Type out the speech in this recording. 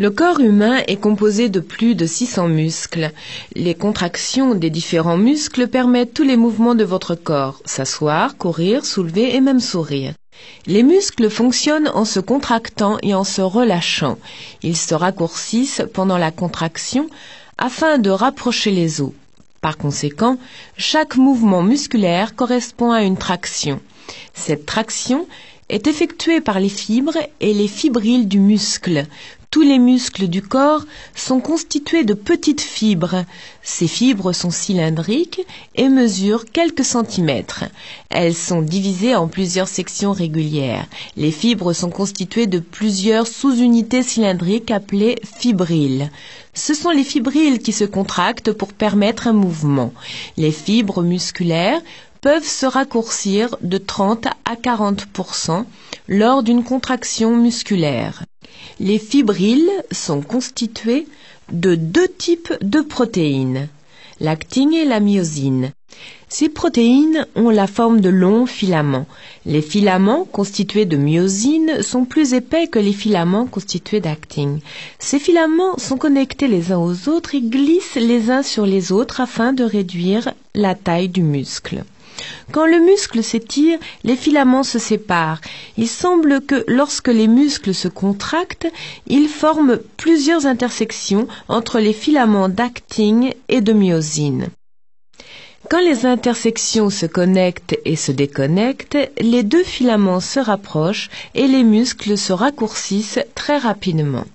Le corps humain est composé de plus de 600 muscles. Les contractions des différents muscles permettent tous les mouvements de votre corps, s'asseoir, courir, soulever et même sourire. Les muscles fonctionnent en se contractant et en se relâchant. Ils se raccourcissent pendant la contraction afin de rapprocher les os. Par conséquent, chaque mouvement musculaire correspond à une traction. Cette traction est effectuée par les fibres et les fibrilles du muscle. Tous les muscles du corps sont constitués de petites fibres. Ces fibres sont cylindriques et mesurent quelques centimètres. Elles sont divisées en plusieurs sections régulières. Les fibres sont constituées de plusieurs sous-unités cylindriques appelées fibrilles. Ce sont les fibrilles qui se contractent pour permettre un mouvement. Les fibres musculaires peuvent se raccourcir de 30 à 40% lors d'une contraction musculaire. Les fibrilles sont constituées de deux types de protéines, l'actine et la myosine. Ces protéines ont la forme de longs filaments. Les filaments constitués de myosine sont plus épais que les filaments constitués d'actine. Ces filaments sont connectés les uns aux autres et glissent les uns sur les autres afin de réduire la taille du muscle. Quand le muscle s'étire, les filaments se séparent. Il semble que lorsque les muscles se contractent, ils forment plusieurs intersections entre les filaments d'actine et de myosine. Quand les intersections se connectent et se déconnectent, les deux filaments se rapprochent et les muscles se raccourcissent très rapidement.